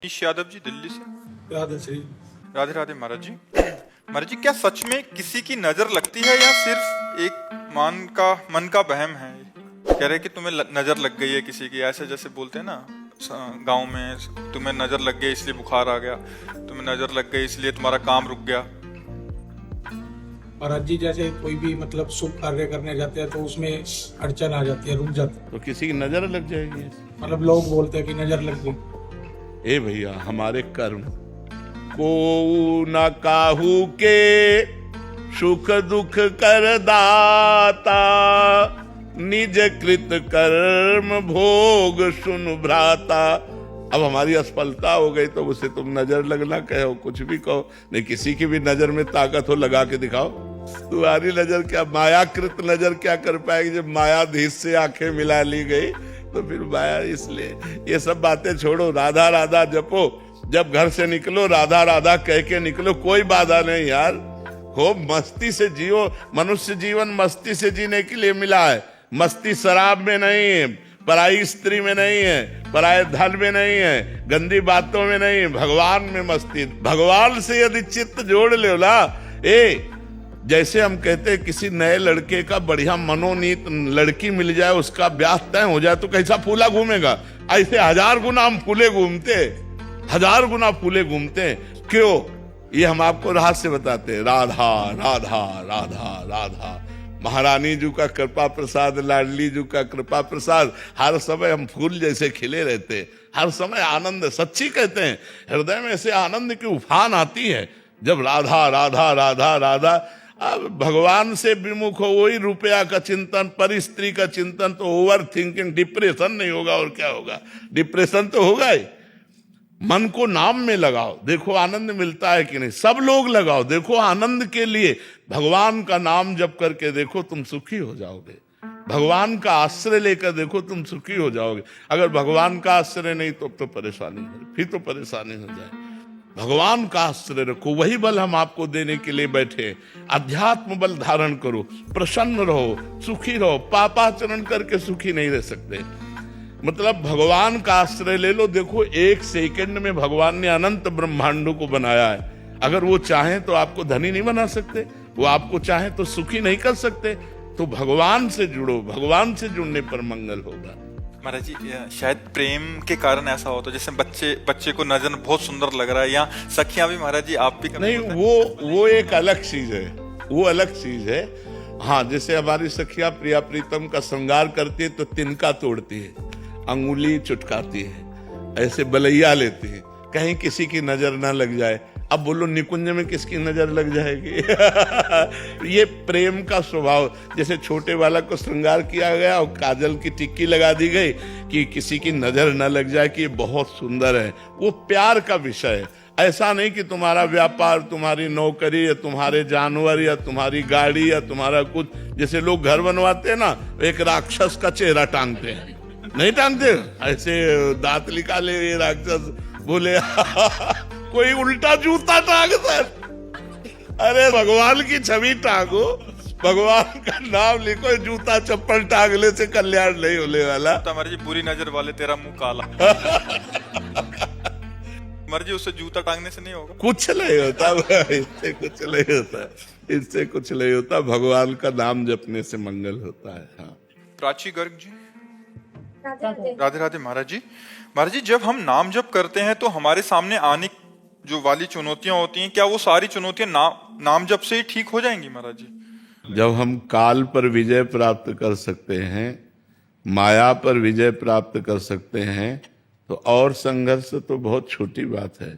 नीश यादव जी, दिल्ली से। याद है सही। राधे राधे महाराज जी। महाराज जी, क्या सच में किसी की नजर लगती है या सिर्फ एक मन का वहम है? कह रहे कि तुम्हें नजर लग गई है किसी की, ऐसे जैसे बोलते हैं ना गांव में, तुम्हें नजर लग गई इसलिए बुखार आ गया, तुम्हें नजर लग गई इसलिए तुम्हारा काम रुक गया। महाराज जी, जैसे कोई भी मतलब शुभ कार्य करने जाते हैं तो उसमें अड़चन आ जाती है, रुक जाते हैं, तो किसी की नजर लग जाएगी। मतलब लोग बोलते हैं कि नजर लग गई। ए भैया, हमारे कर्म को न काहू के सुख दुख कर दाता, निज कृत कर्म भोग सुन भ्राता। अब हमारी असफलता हो गई तो उसे तुम नजर लगना कहो, कुछ भी कहो, नहीं किसी की भी नजर में ताकत हो लगा के दिखाओ। तुम्हारी नजर क्या, मायाकृत नजर क्या कर पाएगी? जब मायाधीश से आंखें मिला ली गई तो फिर माया। इसलिए ये सब बातें छोड़ो, राधा राधा जपो। जब घर से निकलो राधा राधा कह के निकलो, कोई बाधा नहीं यार। हो मस्ती से जियो। मनुष्य जीवन मस्ती से जीने के लिए मिला है। मस्ती शराब में नहीं है, पराई स्त्री में नहीं है, पराये धन में नहीं है, गंदी बातों में नहीं है, भगवान में मस्ती। भगवान से यदि चित्त जोड़ लो ना, जैसे हम कहते हैं किसी नए लड़के का बढ़िया मनोनीत लड़की मिल जाए, उसका ब्याह तय हो जाए तो कैसा फूला घूमेगा? ऐसे 1000 गुना हम फूले घूमते, 1000 गुना फूले घूमते। क्यों? ये हम आपको रहस्य बताते हैं। राधा राधा राधा राधा, महारानी जी का कृपा प्रसाद, लाडली जी का कृपा प्रसाद, हर समय हम फूल जैसे खिले रहते, हर समय आनंद। सच्ची कहते हैं, हृदय में ऐसे आनंद की उफान आती है जब राधा राधा राधा राधा। अब भगवान से विमुख हो, वही रुपया का चिंतन, पर स्त्री का चिंतन, तो ओवर थिंकिंग, डिप्रेशन नहीं होगा और क्या होगा? डिप्रेशन तो होगा ही। मन को नाम में लगाओ, देखो आनंद मिलता है कि नहीं। सब लोग लगाओ, देखो आनंद के लिए भगवान का नाम जप करके देखो, तुम सुखी हो जाओगे। भगवान का आश्रय लेकर देखो, तुम सुखी हो जाओगे। अगर भगवान का आश्रय नहीं तो परेशानी हो, फिर तो परेशानी हो जाए। भगवान का आश्रय रखो, वही बल हम आपको देने के लिए बैठे। अध्यात्म बल धारण करो, प्रसन्न रहो, सुखी रहो। पापाचरण करके सुखी नहीं रह सकते। मतलब भगवान का आश्रय ले लो। देखो 1 सेकंड में भगवान ने अनंत ब्रह्मांडों को बनाया है। अगर वो चाहें तो आपको धनी नहीं बना सकते, वो आपको चाहें तो सुखी नहीं कर सकते। तो भगवान से जुड़ो, भगवान से जुड़ने पर मंगल होगा। महाराज जी, शायद प्रेम के कारण ऐसा हो, तो जैसे बच्चे को नजर बहुत सुंदर लग रहा है, या सखियां भी महाराज जी आप भी नहीं, वो एक अलग चीज है, वो अलग चीज है। हाँ, जैसे हमारी सखियां प्रिया प्रीतम का श्रृंगार करती है तो तिनका तोड़ती है, अंगुली चुटकाती है, ऐसे बलैया लेती है, कहीं किसी की नजर ना लग जाए। अब बोलो निकुंज में किसकी नजर लग जाएगी? ये प्रेम का स्वभाव। जैसे छोटे वाला को श्रृंगार किया गया और काजल की टिक्की लगा दी गई कि किसी की नजर ना लग जाए कि ये बहुत सुंदर है। वो प्यार का विषय है। ऐसा नहीं कि तुम्हारा व्यापार, तुम्हारी नौकरी या तुम्हारे जानवर या तुम्हारी गाड़ी या तुम्हारा कुछ। जैसे लोग घर बनवाते हैं ना, एक राक्षस का चेहरा टांगते हैं, नहीं टांगते? ऐसे दांत निकाले ये राक्षस, बोले कोई उल्टा जूता टांगता। अरे भगवान की छवि टांगो, भगवान का नाम लिखो, जूता चप्पल टांगने से कल्याण नहीं होने वाला। तो हमारी जी, बुरी नजर वाले तेरा मुंह काला। मर्जी, उससे जूता टांगने से नहीं होगा, कुछ नहीं होता। इससे कुछ नहीं होता, इससे कुछ नहीं होता। भगवान का नाम जपने से मंगल होता है। हाँ। प्राची गर्ग जी, राधे राधे महाराज जी। महाराज जी, जब हम नाम जप करते हैं तो हमारे सामने आने जो वाली चुनौतियां होती हैं, क्या वो सारी चुनौतियां नाम जप से ही ठीक हो जाएंगी महाराज जी? जब हम काल पर विजय प्राप्त कर सकते हैं, माया पर विजय प्राप्त कर सकते हैं, तो और संघर्ष तो बहुत छोटी बात है।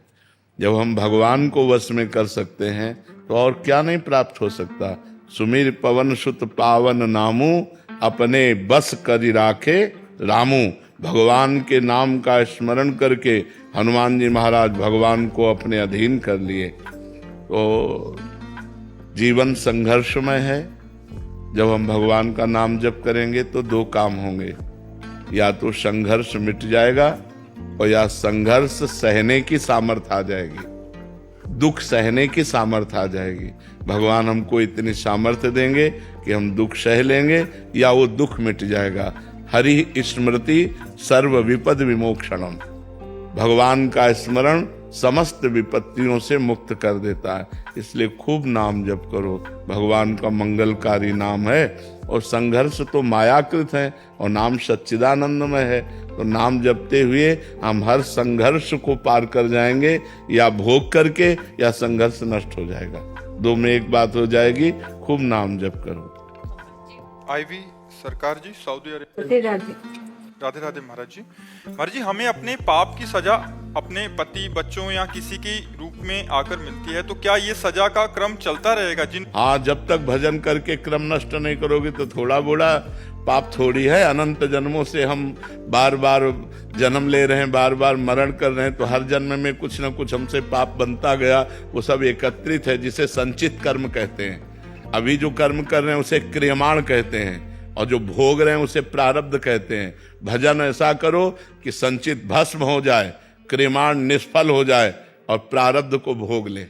जब हम भगवान को वश में कर सकते हैं तो और क्या नहीं प्राप्त हो सकता। सुमिर पवन सुत पावन नामू, अपने बस करि राखे रामू। भगवान के नाम का स्मरण करके हनुमान जी महाराज भगवान को अपने अधीन कर लिए। तो जीवन संघर्षमय है। जब हम भगवान का नाम जप करेंगे तो 2 काम होंगे, या तो संघर्ष मिट जाएगा और या संघर्ष सहने की सामर्थ्य आ जाएगी, दुख सहने की सामर्थ्य आ जाएगी। भगवान हमको इतनी सामर्थ्य देंगे कि हम दुख सह लेंगे या वो दुख मिट जाएगा। हरि स्मृति सर्व विपद विमोक्षणम। भगवान का स्मरण समस्त विपत्तियों से मुक्त कर देता है। इसलिए खूब नाम जप करो। भगवान का मंगलकारी नाम है। और संघर्ष तो मायाकृत है और नाम सच्चिदानंदमय है। तो नाम जपते हुए हम हर संघर्ष को पार कर जाएंगे, या भोग करके या संघर्ष नष्ट हो जाएगा। दो में एक बात हो जाएगी। खूब नाम जप करो। आईवी सरकार जी, सऊदी अरेबिया। राधे राधे महाराज जी। महाराज जी, हमें अपने पाप की सजा अपने पति, बच्चों या किसी के रूप में आकर मिलती है, तो क्या ये सजा का क्रम चलता रहेगा? हाँ, जब तक भजन करके क्रम नष्ट नहीं करोगे तो थोड़ा बोड़ा पाप थोड़ी है। अनंत जन्मों से हम बार बार जन्म ले रहे हैं, बार बार मरण कर रहे हैं, तो हर जन्म में कुछ ना कुछ हमसे पाप बनता गया। वो सब एकत्रित है, जिसे संचित कर्म कहते हैं। अभी जो कर्म कर रहे हैं उसे क्रियमाण कहते हैं, और जो भोग रहे हैं उसे प्रारब्ध कहते हैं। भजन ऐसा करो कि संचित भस्म हो जाए, क्रियमाण निष्फल हो जाए और प्रारब्ध को भोग ले।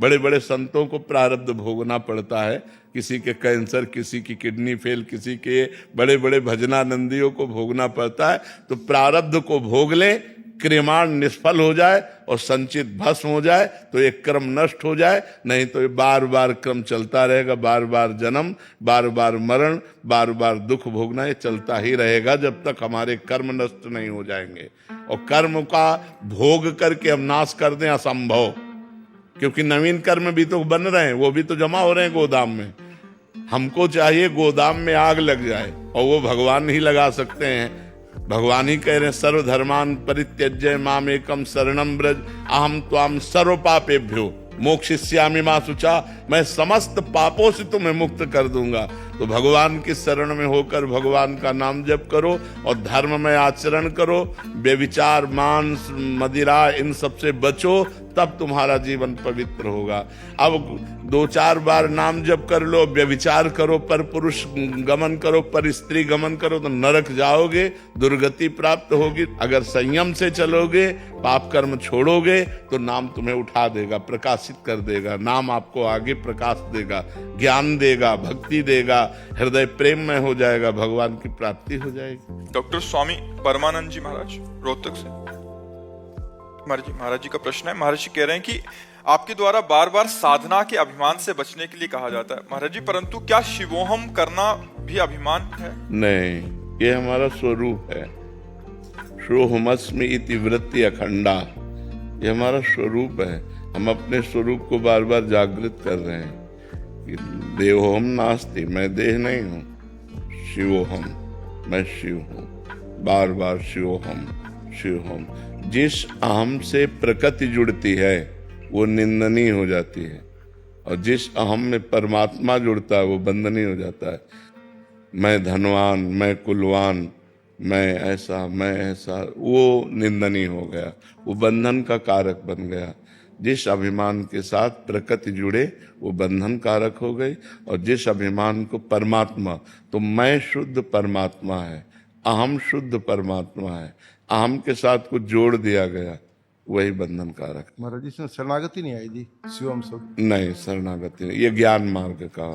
बड़े बड़े संतों को प्रारब्ध भोगना पड़ता है। किसी के कैंसर, किसी की किडनी फेल, किसी के बड़े बड़े भजनानंदियों को भोगना पड़ता है। तो प्रारब्ध को भोग ले, क्रियमाण निष्फल हो जाए और संचित भस्म हो जाए, तो एक क्रम नष्ट हो जाए। नहीं तो ये बार बार क्रम चलता रहेगा। बार बार जन्म, बार बार मरण, बार बार दुख भोगना, ये चलता ही रहेगा जब तक हमारे कर्म नष्ट नहीं हो जाएंगे। और कर्म का भोग करके हम नाश कर दें असंभव, क्योंकि नवीन कर्म भी तो बन रहे हैं, वो भी तो जमा हो रहे हैं गोदाम में। हमको चाहिए गोदाम में आग लग जाए, और वो भगवान ही लगा सकते हैं। भगवान ही कह रहे हैं, सर्वधर्मान परित्यज्य माम एकम शरणम ब्रज अहम त्वाम सर्व पापेभ्यो मोक्षयिष्यामि मा शुचा। मैं समस्त पापों से तुम्हें मुक्त कर दूंगा। तो भगवान की शरण में होकर भगवान का नाम जप करो और धर्म में आचरण करो। बेविचार, मांस, मदिरा, इन सब से बचो, तब तुम्हारा जीवन पवित्र होगा। अब 2-4 बार नाम जप कर लो, व्यभिचार करो, पर पुरुष गमन करो, पर स्त्री गमन करो, तो नरक जाओगे, दुर्गति प्राप्त होगी। अगर संयम से चलोगे, पाप कर्म छोड़ोगे, तो नाम तुम्हें उठा देगा, प्रकाशित कर देगा। नाम आपको आगे प्रकाश देगा, ज्ञान देगा, भक्ति देगा, हृदय प्रेम में हो जाएगा, भगवान की प्राप्ति हो जाएगी। डॉक्टर स्वामी परमानंद जी महाराज, रोहतक से। महाराज जी का प्रश्न है। महाराज जी कह रहे हैं कि आपके द्वारा बार बार साधना के अभिमान से बचने के लिए कहा जाता है महाराज जी, परंतु क्या शिवोहम करना भी अभिमान है? नहीं, ये हमारा स्वरूप है। सोहमस्मि इति वृत्ति अखंडा, ये हमारा स्वरूप है। हम अपने स्वरूप को बार बार जागृत कर रहे हैं कि देहोहम नास्ति, मैं देह नहीं हूँ। शिवोहम, मैं शिव हूँ। बार बार शिवोहम, शिवोहम। जिस अहम से प्रकृति जुड़ती है वो निंदनीय हो जाती है, और जिस अहम में परमात्मा जुड़ता है वो बंधनीय हो जाता है। मैं धनवान, मैं कुलवान, मैं ऐसा, वो निंदनीय हो गया, वो बंधन का कारक बन गया। जिस अभिमान के साथ प्रकृति जुड़े वो बंधन कारक हो गई, और जिस अभिमान को परमात्मा, तो मैं शुद्ध परमात्मा है, अहम शुद्ध परमात्मा है, अहम के साथ कुछ जोड़ दिया गया, वही बंधन कारक। महाराज जी, इसमें शरणागति नहीं आई जी, शिवम सब नहीं, शरणागति नहीं, ये ज्ञान मार्ग का,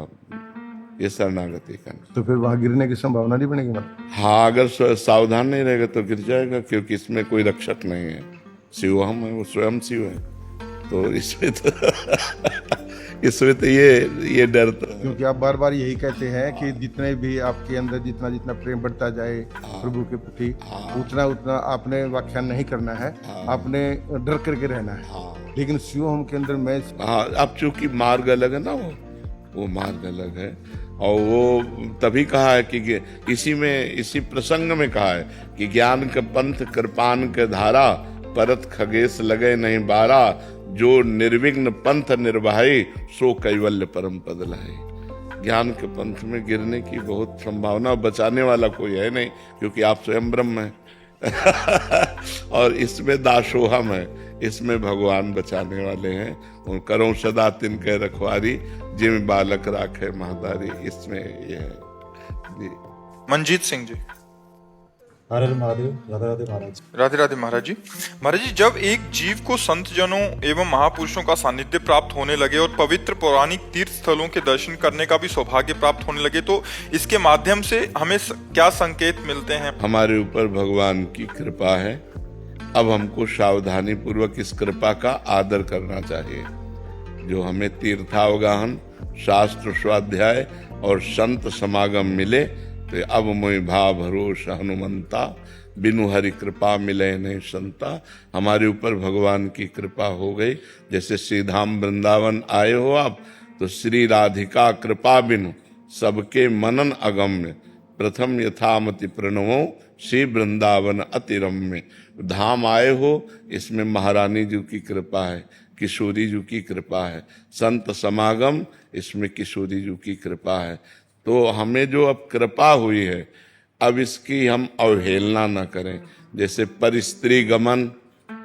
ये शरणागति का नहीं। तो फिर वहां गिरने की संभावना नहीं बनेगी महाराज? हाँ, अगर सावधान नहीं रहेगा तो गिर जाएगा, क्योंकि इसमें कोई रक्षक नहीं है। शिव हम है, वो स्वयं शिव है। तो इसमें तो ये डर तो, क्योंकि आप बार बार यही कहते हैं कि जितने भी आपके अंदर जितना जितना प्रेम बढ़ता जाए प्रभु के प्रति, उतना उतना आपने व्याख्यान नहीं करना है, आपने डर करके रहना है। लेकिन शिव हम के अंदर मैं, हाँ, अब चूंकि मार्ग अलग है ना, वो मार्ग अलग है। और वो तभी कहा है कि इसी प्रसंग में कहा है कि ज्ञान के पंथ कृपान के धारा, परत खगेश लगे नहीं बारा, जो निर्विघ्न पंथ निर्वाही, सो कैवल्य परम पद लाए। ज्ञान के पंथ में गिरने की बहुत संभावना, बचाने वाला कोई है नहीं, क्योंकि आप स्वयं ब्रह्म हैं। और इसमें दासोहम है, इसमें भगवान बचाने वाले हैं। उन करो सदा तिनके रखवारी, जिम बालक राखे महदारी, इसमें ये है जी। मंजीत सिंह जी। हर हर महादेव। राधे राधे महाराज। राधे राधे महाराज जी। महाराज जी, जब एक जीव को संत जनों एवं महापुरुषों का सानिध्य प्राप्त होने लगे और पवित्र पौराणिक तीर्थ स्थलों के दर्शन करने का भी सौभाग्य प्राप्त होने लगे, तो इसके माध्यम से हमें क्या संकेत मिलते हैं? हमारे ऊपर भगवान की कृपा है अब हमको सावधानी पूर्वक इस कृपा का आदर करना चाहिए। जो हमें तीर्थावगाहन, शास्त्र स्वाध्याय और संत समागम मिले तो अब मोहि भाव भरोस हनुमंता, बिनु हरि कृपा मिले नहीं संता। हमारे ऊपर भगवान की कृपा हो गई। जैसे श्रीधाम वृंदावन आए हो आप, तो श्री राधिका कृपा बिनु सबके मनन अगम्य, प्रथम यथामति प्रणवो श्री वृंदावन अति रम्य। धाम आए हो, इसमें महारानी जी की कृपा है, किशोरी जी की कृपा है, संत समागम इसमें किशोरी जी की कृपा है। तो हमें जो अब कृपा हुई है, अब इसकी हम अवहेलना न करें। जैसे परिस्त्री गमन,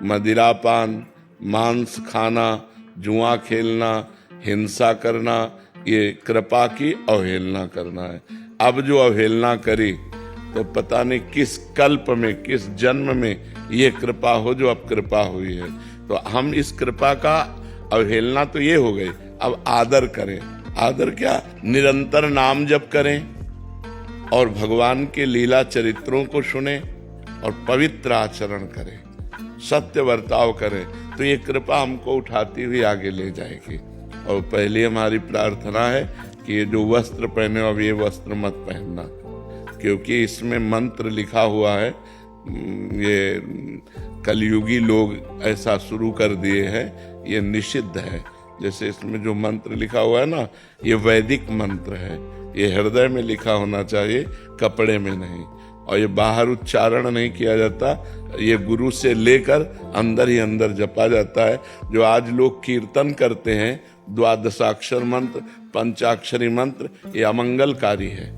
मदिरापान, मांस खाना, जुआ खेलना, हिंसा करना, ये कृपा की अवहेलना करना है। अब जो अवहेलना करी तो पता नहीं किस कल्प में, किस जन्म में ये कृपा हो जो अब कृपा हुई है। तो हम इस कृपा का अवहेलना तो ये हो गई, अब आदर करें। आदर क्या? निरंतर नाम जप करें और भगवान के लीला चरित्रों को सुने और पवित्र आचरण करें, सत्य बर्ताव करें, तो ये कृपा हमको उठाती हुई आगे ले जाएगी। और पहली हमारी प्रार्थना है कि ये जो वस्त्र पहने अब ये वस्त्र मत पहनना, क्योंकि इसमें मंत्र लिखा हुआ है। ये कलयुगी लोग ऐसा शुरू कर दिए हैं, ये निषिद्ध है। जैसे इसमें जो मंत्र लिखा हुआ है ना, ये वैदिक मंत्र है, ये हृदय में लिखा होना चाहिए, कपड़े में नहीं। और ये बाहर उच्चारण नहीं किया जाता, ये गुरु से लेकर अंदर ही अंदर जपा जाता है। जो आज लोग कीर्तन करते हैं, द्वादशाक्षर मंत्र, पंचाक्षरी मंत्र, ये अमंगलकारी है।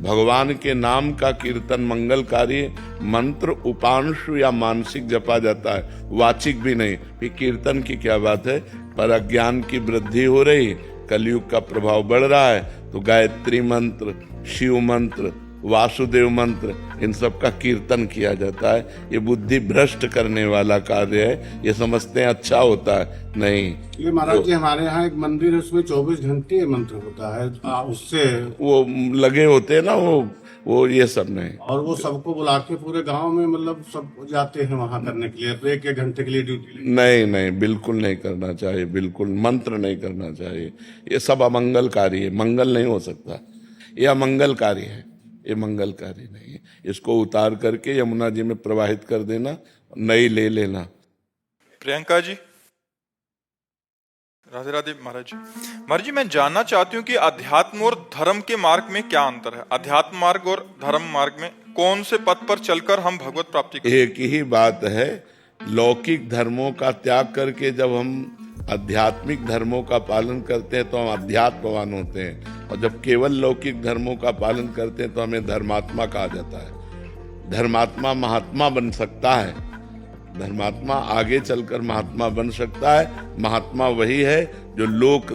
भगवान के नाम का कीर्तन मंगलकारी मंत्र उपांशु या मानसिक जपा जाता है, वाचिक भी नहीं। फिर कीर्तन की क्या बात है? पर अज्ञान की वृद्धि हो रही, कलयुग का प्रभाव बढ़ रहा है, तो गायत्री मंत्र, शिव मंत्र, वासुदेव मंत्र, इन सब का कीर्तन किया जाता है। ये बुद्धि भ्रष्ट करने वाला कार्य है। ये समझते हैं अच्छा होता है, नहीं। ये महाराज जी हमारे यहाँ एक मंदिर है, उसमें 24 घंटे ये मंत्र होता है, उससे वो लगे होते हैं ना, वो ये सब नहीं। और वो सबको बुला के पूरे गांव में मतलब सब जाते हैं वहां करने के लिए, तो एक घंटे के लिए ड्यूटी। नहीं, बिल्कुल नहीं करना चाहिए, बिल्कुल मंत्र नहीं करना चाहिए। ये सब अमंगलकारी है, मंगल नहीं हो सकता। ये अमंगलकारी है, ये मंगलकारी नहीं है। इसको उतार करके यमुना जी में प्रवाहित कर देना, नई ले लेना। प्रियंका जी, राधे राधे। महाराज जी मैं जानना चाहती हूँ कि अध्यात्म और धर्म के मार्ग में क्या अंतर है? अध्यात्म मार्ग और धर्म मार्ग में कौन से पथ पर चलकर हम भगवत प्राप्ति करें? एक ही बात है, लौकिक धर्मों का त्याग करके जब हम आध्यात्मिक धर्मों का पालन करते हैं तो हम अध्यात्मवान होते हैं, और जब केवल लौकिक धर्मों का पालन करते हैं तो हमें धर्मात्मा कहा जाता है। धर्मात्मा महात्मा बन सकता है, धर्मात्मा आगे चलकर महात्मा बन सकता है। महात्मा वही है जो लोक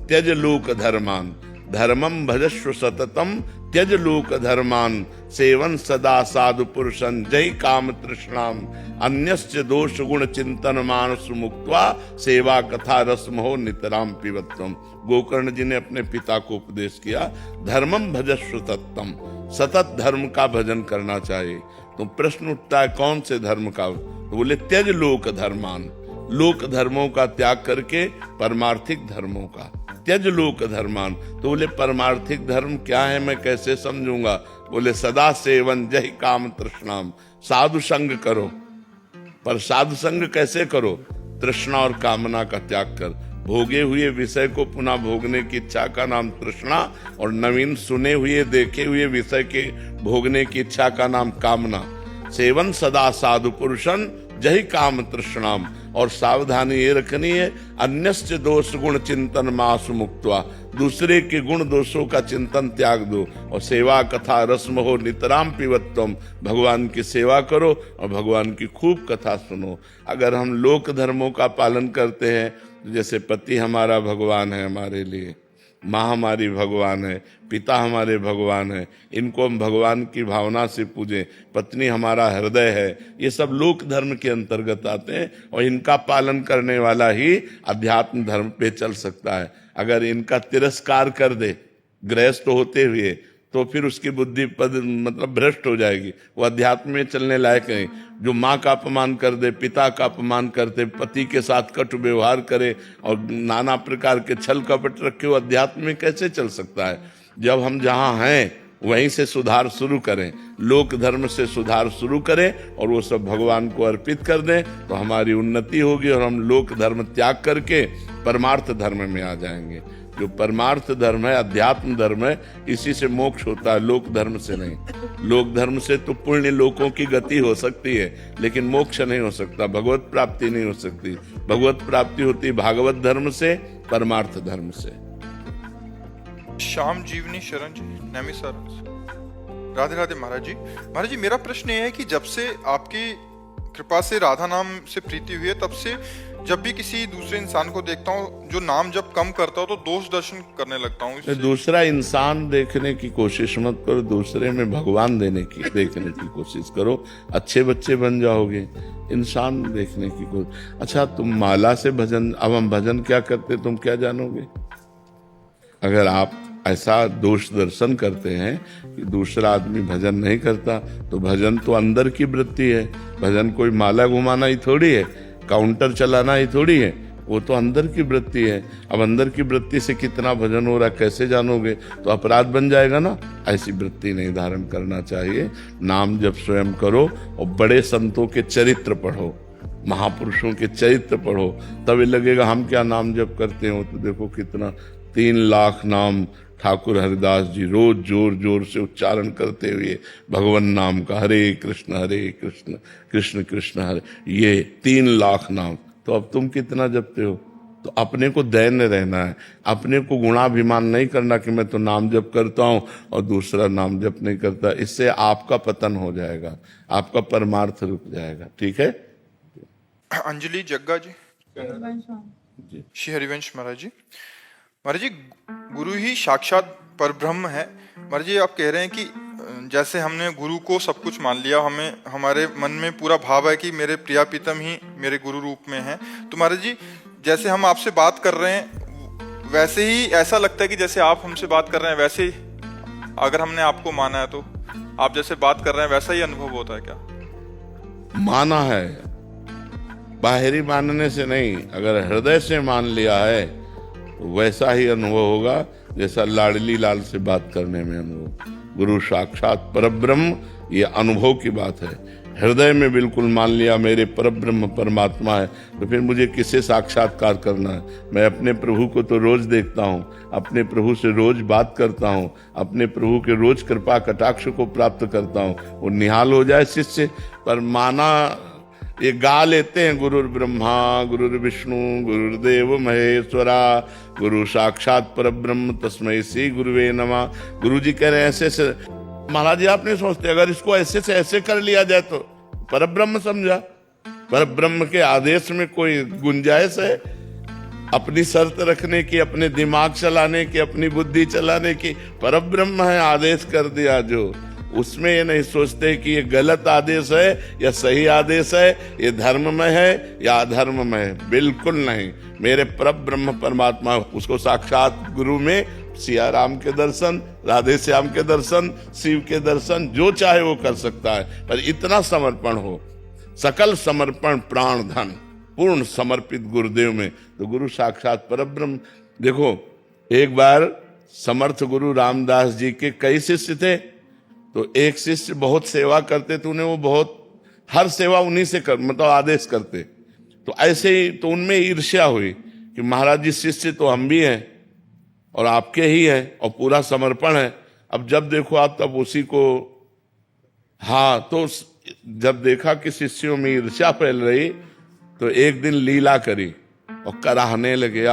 त्यज लोक धर्मान, धर्मम भजस्व सततम त्यज लोक धर्मान, सेवन सदा साधु पुरुषं जय काम तृष्णाम, अन्यस्य दोष गुण चिंतन मानस मुक्त्वा, सेवा कथा रसमहो नितराम पिबत्वम। गोकर्ण जी ने अपने पिता को उपदेश किया, धर्मम भजस्व सततम, सतत धर्म का भजन करना चाहिए। तो प्रश्न उठता है कौन से धर्म का? तो बोले त्यज लोक धर्मान, लोक धर्मों का त्याग करके परमार्थिक धर्मों का। त्यज लोक धर्मान, तो बोले परमार्थिक धर्म क्या है, मैं कैसे समझूंगा? बोले सदा सेवन जय काम तृष्णाम, साधु संग करो। पर साधु संग कैसे करो? तृष्णा और कामना का त्याग कर। भोगे हुए विषय को पुनः भोगने की इच्छा का नाम तृष्णा, और नवीन सुने हुए देखे हुए विषय के भोगने की इच्छा का नाम कामना। सेवन सदा साधु पुरुषन जय काम तृष्णाम, और सावधानी ये रखनी है, अन्यस्य दोष गुण चिंतन मासु मुक्त्वा, दूसरे के गुण दोषों का चिंतन त्याग दो, और सेवा कथा रसम हो नितराम पिबत्वम, भगवान की सेवा करो और भगवान की खूब कथा सुनो। अगर हम लोक धर्मों का पालन करते हैं, जैसे पति हमारा भगवान है हमारे लिए, माँ हमारी भगवान है, पिता हमारे भगवान है, इनको हम भगवान की भावना से पूजें, पत्नी हमारा हृदय है, ये सब लोक धर्म के अंतर्गत आते हैं, और इनका पालन करने वाला ही अध्यात्म धर्म पे चल सकता है। अगर इनका तिरस्कार कर दे गृहस्थ होते हुए, तो फिर उसकी बुद्धि पद मतलब भ्रष्ट हो जाएगी, वो अध्यात्म में चलने लायक नहीं। जो माँ का अपमान कर दे, पिता का अपमान करते, पति के साथ कटु व्यवहार करे और नाना प्रकार के छल कपट रखे, वो अध्यात्म में कैसे चल सकता है? जब हम जहाँ हैं वहीं से सुधार शुरू करें, लोक धर्म से सुधार शुरू करें और वो सब भगवान को अर्पित कर दें, तो हमारी उन्नति होगी और हम लोक धर्म त्याग करके परमार्थ धर्म में आ जाएंगे। जो परमार्थ धर्म है, अध्यात्म धर्म है, इसी से मोक्ष होता है, लोक धर्म से नहीं। लोक धर्म से तो पुण्य लोकों की गति हो सकती है, लेकिन मोक्ष नहीं हो सकता, भगवत प्राप्ति नहीं हो सकती। भगवत प्राप्ति होती है भागवत धर्म से, परमार्थ धर्म से। श्याम जीवनी शरण जी, नैमी सर, राधे राधे महाराज जी। महाराज जी, मेरा प्रश्न ये है कि जब से आपकी कृपा से राधा नाम से प्रीति हुई है, तब से जब भी किसी दूसरे इंसान को देखता हूँ जो नाम जब कम करता हूँ तो दोष दर्शन करने लगता हूँ। दूसरा इंसान देखने की कोशिश मत करो, दूसरे में भगवान देखने की कोशिश करो, अच्छे बच्चे बन जाओगे। इंसान देखने की कोशिश, अच्छा तुम माला से भजन, अब हम भजन क्या करते तुम क्या जानोगे? अगर आप ऐसा दोष दर्शन करते हैं कि दूसरा आदमी भजन नहीं करता, तो भजन तो अंदर की वृत्ति है। भजन कोई माला घुमाना ही थोड़ी है, काउंटर चलाना ही थोड़ी है, वो तो अंदर की वृत्ति है। अब अंदर की वृत्ति से कितना भजन हो रहा है कैसे जानोगे? तो अपराध बन जाएगा ना। ऐसी वृत्ति नहीं धारण करना चाहिए। नाम जप स्वयं करो और बड़े संतों के चरित्र पढ़ो, महापुरुषों के चरित्र पढ़ो, तभी लगेगा हम क्या नाम जप करते हो। तो देखो कितना 3 लाख नाम ठाकुर हरिदास जी रोज जोर जोर से उच्चारण करते हुए भगवान नाम का, हरे कृष्ण कृष्ण कृष्ण हरे, ये 3 लाख नाम। तो अब तुम कितना जपते हो? तो अपने को दैन्य रहना है, अपने को गुणाभिमान नहीं करना कि मैं तो नाम जप करता हूं और दूसरा नाम जप नहीं करता। इससे आपका पतन हो जाएगा, आपका परमार्थ रुक जाएगा। ठीक है। अंजलि जग्गा जी, श्री हरिवंश महाराज जी। महाराज जी, गुरु ही साक्षात परब्रह्म है। महाराज जी, आप कह रहे हैं कि जैसे हमने गुरु को सब कुछ मान लिया, हमें हमारे मन में पूरा भाव है कि मेरे प्रिया प्रीतम ही मेरे गुरु रूप में हैं। तो महाराज जी, जैसे हम आपसे बात कर रहे हैं वैसे ही ऐसा लगता है कि जैसे आप हमसे बात कर रहे हैं, वैसे ही अगर हमने आपको माना है तो आप जैसे बात कर रहे हैं वैसा ही अनुभव होता है क्या? माना है, बाहरी मानने से नहीं, अगर हृदय से मान लिया है तो वैसा ही अनुभव होगा जैसा लाडली लाल से बात करने में अनुभव। गुरु साक्षात परब्रह्म, ये अनुभव की बात है। हृदय में बिल्कुल मान लिया मेरे परब्रह्म परमात्मा है, तो फिर मुझे किसे साक्षात्कार करना है? मैं अपने प्रभु को तो रोज देखता हूँ, अपने प्रभु से रोज बात करता हूँ, अपने प्रभु के रोज कृपा कटाक्ष को प्राप्त करता हूँ। वो निहाल हो जाए शिष्य। पर माना ये गा लेते हैं, गुरुर् ब्रह्मा गुरुर् विष्णु गुरुर्देव महेश्वरा गुरु साक्षात परब्रह्म तस्मै श्री गुरुवे नमः। गुरु जी कह रहे हैं ऐसे से। महाराज जी, आप नहीं सोचते अगर इसको ऐसे से ऐसे कर लिया जाए तो परब्रह्म समझा? परब्रह्म के आदेश में कोई गुंजाइश है अपनी शर्त रखने की, अपने दिमाग चलाने की, अपनी बुद्धि चलाने की? परब्रह्म है, आदेश कर दिया जो, उसमें ये नहीं सोचते कि ये गलत आदेश है या सही आदेश है, ये धर्म में है या अधर्म में है। बिल्कुल नहीं। मेरे परब्रह्म परमात्मा, उसको साक्षात गुरु में सिया राम के दर्शन, राधे श्याम के दर्शन, शिव के दर्शन, जो चाहे वो कर सकता है। पर इतना समर्पण हो, सकल समर्पण प्राण धन पूर्ण समर्पित गुरुदेव में, तो गुरु साक्षात परब्रह्म। देखो, एक बार समर्थ गुरु रामदास जी के कई शिष्य थे, तो एक शिष्य बहुत सेवा करते थे, उन्हें वो बहुत हर सेवा उन्हीं से मतलब आदेश करते। तो ऐसे ही तो उनमें ईर्ष्या हुई कि महाराज जी शिष्य तो हम भी हैं और आपके ही हैं और पूरा समर्पण है। अब जब देखो आप तब उसी को, हाँ, तो जब देखा कि शिष्यों में ईर्ष्या फैल रही तो एक दिन लीला करी और कराहने लगे,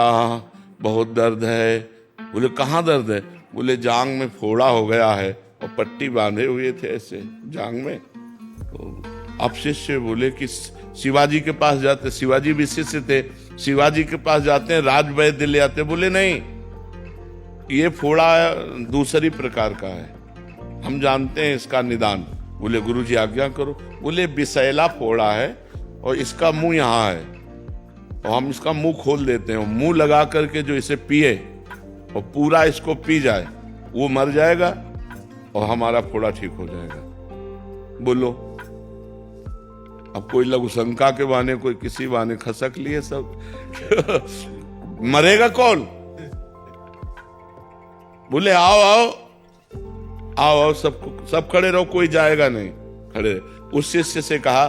बहुत दर्द है। बोले कहाँ दर्द है? बोले जांग में फोड़ा हो गया है, और पट्टी बांधे हुए थे ऐसे जांग में। तो अब शिष्य बोले कि शिवाजी के पास जाते, शिवाजी भी शिष्य थे, शिवाजी के पास जाते हैं, राज वैद्य ले आते। बोले नहीं, ये फोड़ा दूसरी प्रकार का है, हम जानते हैं इसका निदान। बोले गुरुजी आज्ञा करो। बोले विषैला फोड़ा है और इसका मुंह यहाँ है, और हम इसका मुंह खोल देते हैं, मुंह लगा करके जो इसे पिए और पूरा इसको पी जाए वो मर जाएगा। और हमारा फोड़ा ठीक हो जाएगा। बोलो, अब कोई लघु शंका के बहाने, कोई किसी बहाने खसक लिए सब मरेगा कौन? बोले आओ आओ आओ आओ, सब खड़े रहो, कोई जाएगा नहीं, खड़े। उस शिष्य से कहा,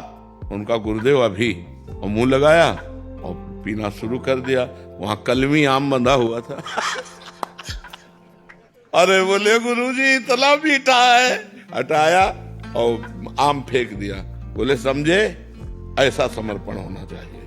उनका गुरुदेव अभी, और मुंह लगाया और पीना शुरू कर दिया। वहां कलमी आम बंधा हुआ था। अरे बोले गुरुजी इतना मीठा है, हटाया और आम फेंक दिया। बोले समझे, ऐसा समर्पण होना चाहिए।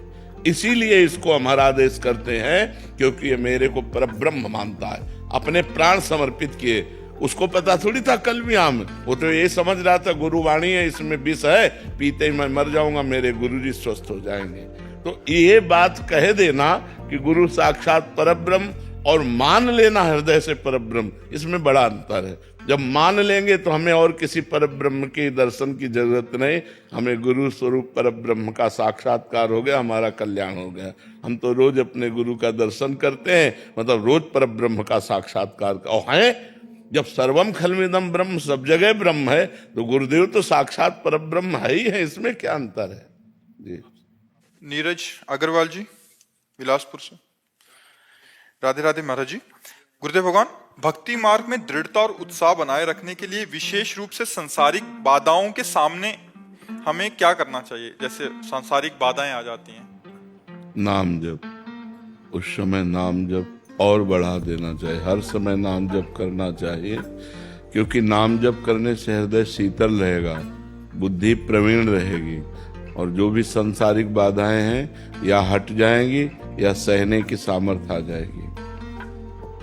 इसीलिए इसको हम आदेश करते हैं, क्योंकि ये मेरे को परब्रह्म मानता है, अपने प्राण समर्पित किए। उसको पता थोड़ी था कलमी आम, वो तो ये समझ रहा था गुरुवाणी है, इसमें विष है, पीते ही मैं मर जाऊंगा, मेरे गुरुजी स्वस्थ हो जाएंगे। तो ये बात कह देना कि गुरु साक्षात परब्रह्म और मान लेना हृदय से परब्रह्म, इसमें बड़ा अंतर है। जब मान लेंगे तो हमें और किसी परब्रह्म के दर्शन की जरूरत नहीं, हमें गुरु स्वरूप परब्रह्म का साक्षात्कार हो गया, हमारा कल्याण हो गया। हम तो रोज अपने गुरु का दर्शन करते हैं, मतलब रोज परब्रह्म का साक्षात्कार और है। जब सर्वम खलमिदम ब्रह्म, सब जगह ब्रह्म है, तो गुरुदेव तो साक्षात परब्रह्म है ही है, इसमें क्या अंतर है जी। नीरज अग्रवाल जी, बिलासपुर से। राधे राधे महाराज जी। गुरुदेव भगवान, भक्ति मार्ग में दृढ़ता और उत्साह बनाए रखने के लिए विशेष रूप से सांसारिक बाधाओं के सामने हमें क्या करना चाहिए? जैसे सांसारिक बाधाएं आ जाती हैं। नाम जप, उस समय नाम जप और बढ़ा देना चाहिए, हर समय नाम जप करना चाहिए, क्योंकि नाम जप करने से हृदय शीतल रहेगा, बुद्धि प्रवीण रहेगी, और जो भी सांसारिक बाधाएं हैं या हट जाएंगी या सहने की सामर्थ्य आ जाएगी।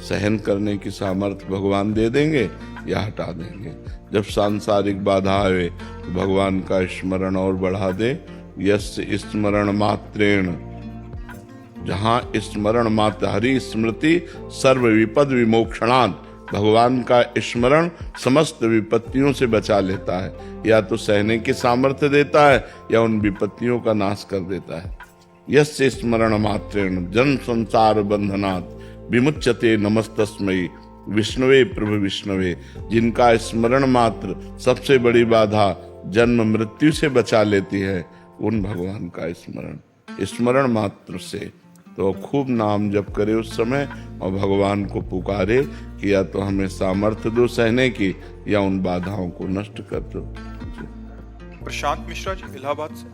सहन करने की सामर्थ्य भगवान दे देंगे या हटा देंगे। जब सांसारिक बाधा आए तो भगवान का स्मरण और बढ़ा दे। यस्य स्मरण मात्रेण, जहां स्मरण मात्र, हरि स्मृति सर्व विपद विमोक्षणात्, भगवान का स्मरण समस्त विपत्तियों से बचा लेता है, या तो सहने की सामर्थ्य देता है या उन विपत्तियों का नाश कर देता है। यस्य स्मरण मात्रेण जन संसार बंधनात् विमुच्यते नमस्तस्मै विष्णुवे प्रभु विष्णुवे, जिनका स्मरण मात्र सबसे बड़ी बाधा जन्म मृत्यु से बचा लेती है, उन भगवान का स्मरण मात्र से। तो खूब नाम जप करे उस समय और भगवान को पुकारे कि या तो हमें सामर्थ्य दो सहने की, या उन बाधाओं को नष्ट कर दो। प्रशांत मिश्रा जी, इलाहाबाद से।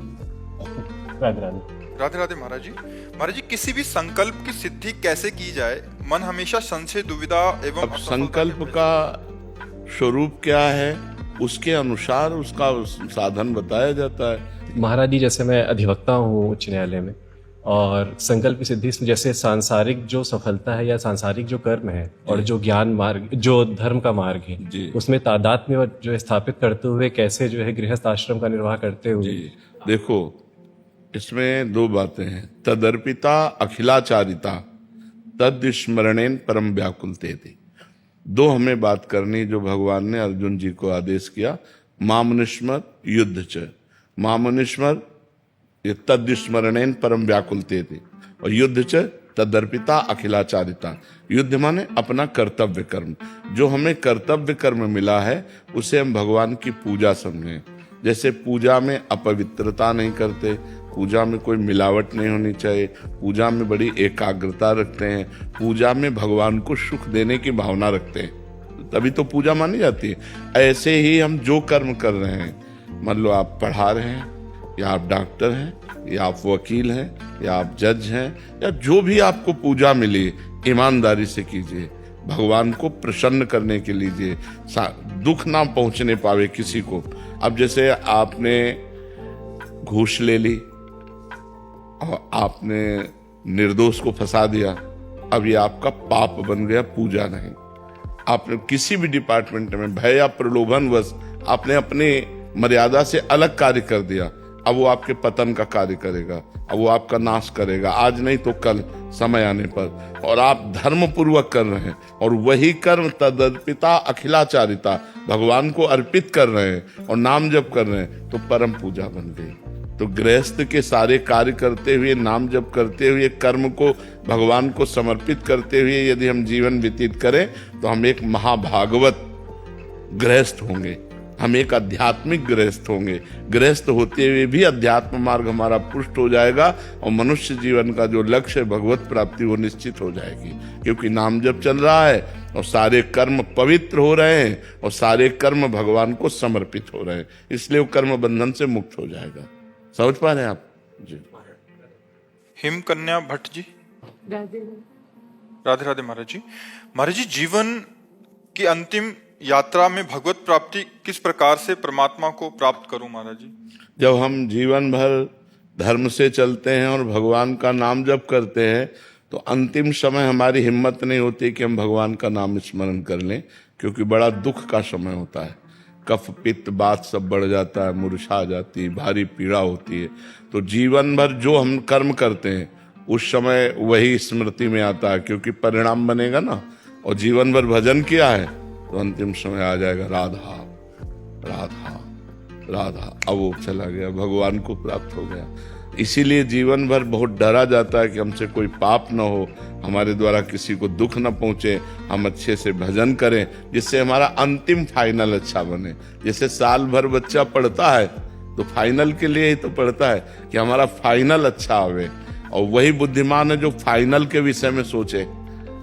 राधे राधे। राधे राधे महाराज जी। महाराज जी, किसी भी संकल्प की सिद्धि कैसे की जाए? मन हमेशा संशय, दुविधा एवं अब संकल्प का स्वरूप क्या है, उसके अनुसार उसका साधन बताया जाता है। महाराज जी, जैसे मैं अधिवक्ता हूँ उच्च न्यायालय में, और संकल्प की सिद्धि में जैसे सांसारिक जो सफलता है या सांसारिक जो कर्म है और जो ज्ञान मार्ग, जो धर्म का मार्ग है, उसमें तादात्म्य जो स्थापित करते हुए कैसे जो है गृहस्थ आश्रम का निर्वाह करते हुए। देखो, इसमें दो बातें हैं, तदर्पिता अखिलाचारिता तद स्मरणेन परम व्याकुलते थे। दो हमें बात करनी जो भगवान ने अर्जुन जी को आदेश किया, मामनुष्मर युद्ध च, मामनुष्मर ये तद स्मरणेन परम व्याकुलते थे, और युद्ध च तदर्पिता अखिलाचारिता। युद्ध माने अपना कर्तव्य कर्म, जो हमें कर्तव्य कर्म मिला है उसे हम भगवान की पूजा समझें। जैसे पूजा में अपवित्रता नहीं करते, पूजा में कोई मिलावट नहीं होनी चाहिए, पूजा में बड़ी एकाग्रता रखते हैं, पूजा में भगवान को सुख देने की भावना रखते हैं, तभी तो पूजा मानी जाती है। ऐसे ही हम जो कर्म कर रहे हैं, मान लो आप पढ़ा रहे हैं, या आप डॉक्टर हैं, या आप वकील हैं, या आप जज हैं, या जो भी आपको पूजा मिली, ईमानदारी से कीजिए, भगवान को प्रसन्न करने के लीजिए, दुख ना पहुंचने पावे किसी को। अब जैसे आपने घूस ले ली और आपने निर्दोष को फंसा दिया, अब ये आपका पाप बन गया, पूजा नहीं। आपने किसी भी डिपार्टमेंट में भय या प्रलोभनवश आपने अपने मर्यादा से अलग कार्य कर दिया, अब वो आपके पतन का कार्य करेगा, अब वो आपका नाश करेगा, आज नहीं तो कल समय आने पर। और आप धर्म पूर्वक कर रहे हैं और वही कर्म तदर्पिता अखिलाचारिता भगवान को अर्पित कर रहे हैं और नाम जप कर रहे हैं, तो परम पूजा बन गई। तो गृहस्थ के सारे कार्य करते हुए, नाम जप करते हुए, कर्म को भगवान को समर्पित करते हुए यदि हम जीवन व्यतीत करें तो हम एक महाभागवत गृहस्थ होंगे, हम एक आध्यात्मिक गृहस्थ होंगे। गृहस्थ होते हुए भी अध्यात्म मार्ग हमारा पुष्ट हो जाएगा और मनुष्य जीवन का जो लक्ष्य है भगवत प्राप्ति वो निश्चित हो जाएगी, क्योंकि नाम जप चल रहा है और सारे कर्म पवित्र हो रहे हैं और सारे कर्म भगवान को समर्पित हो रहे हैं, इसलिए वो कर्म बंधन से मुक्त हो जाएगा। समझ पा रहे हैं आप जी? हिम कन्या भट्ट जी, राधे राधे महाराज जी। महाराज जी, जीवन की अंतिम यात्रा में भगवत प्राप्ति किस प्रकार से परमात्मा को प्राप्त करूं महाराज जी? जब हम जीवन भर धर्म से चलते हैं और भगवान का नाम जप करते हैं तो अंतिम समय हमारी हिम्मत नहीं होती कि हम भगवान का नाम स्मरण कर लें, क्योंकि बड़ा दुख का समय होता है। कफ पित्त बात सब बढ़ जाता है, मूर्छा आ जाती है, भारी पीड़ा होती है। तो जीवन भर जो हम कर्म करते हैं उस समय वही स्मृति में आता है, क्योंकि परिणाम बनेगा ना। और जीवन भर भजन किया है तो अंतिम समय आ जाएगा राधा राधा राधा, अब वो चला गया, भगवान को प्राप्त हो गया। इसीलिए जीवन भर बहुत डरा जाता है कि हमसे कोई पाप न हो, हमारे द्वारा किसी को दुख न पहुंचे, हम अच्छे से भजन करें जिससे हमारा अंतिम फाइनल अच्छा बने। जैसे साल भर बच्चा पढ़ता है तो फाइनल के लिए ही तो पढ़ता है कि हमारा फाइनल अच्छा आवे, और वही बुद्धिमान है जो फाइनल के विषय में सोचे।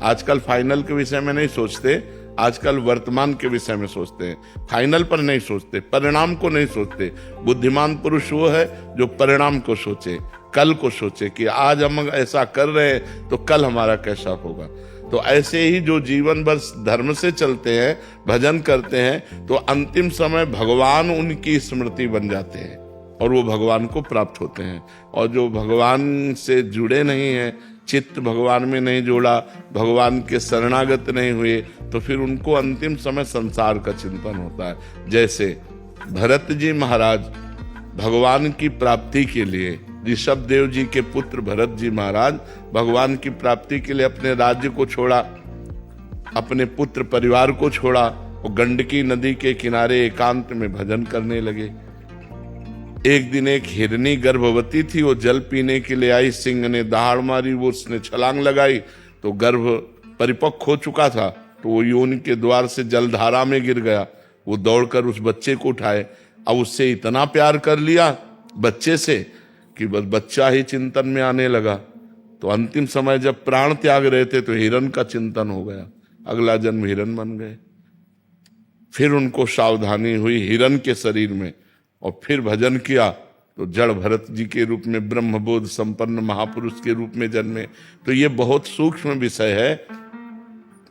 आजकल फाइनल के विषय में नहीं सोचते, आजकल वर्तमान के विषय में सोचते हैं, फाइनल पर नहीं सोचते, परिणाम को नहीं सोचते। बुद्धिमान पुरुष वो है जो परिणाम को सोचे, कल को सोचे कि आज हम ऐसा कर रहे हैं तो कल हमारा कैसा होगा। तो ऐसे ही जो जीवन भर धर्म से चलते हैं, भजन करते हैं, तो अंतिम समय भगवान उनकी स्मृति बन जाते हैं और वो भगवान को प्राप्त होते हैं। और जो भगवान से जुड़े नहीं हैं, चित्त भगवान में नहीं जोड़ा, भगवान के शरणागत नहीं हुए, तो फिर उनको अंतिम समय संसार का चिंतन होता है। जैसे भरत जी महाराज भगवान की प्राप्ति के लिए, ऋषभ देव जी के पुत्र भरत जी महाराज भगवान की प्राप्ति के लिए अपने राज्य को छोड़ा, अपने पुत्र परिवार को छोड़ा और गंडकी नदी के किनारे एकांत में भजन करने लगे। एक दिन एक हिरनी गर्भवती थी, वो जल पीने के लिए आई, सिंह ने दहाड़ मारी, वो उसने छलांग लगाई तो गर्भ परिपक्व हो चुका था, तो वो योनि के द्वार से जलधारा में गिर गया। वो दौड़कर उस बच्चे को उठाए, अब उससे इतना प्यार कर लिया बच्चे से कि बस बच्चा ही चिंतन में आने लगा। तो अंतिम समय जब प्राण त्याग रहे थे तो हिरण का चिंतन हो गया, अगला जन्म हिरण बन गए। फिर उनको सावधानी हुई हिरण के शरीर में, और फिर भजन किया तो जड़ भरत जी के रूप में ब्रह्मबोध संपन्न महापुरुष के रूप में जन्मे। तो ये बहुत सूक्ष्म विषय है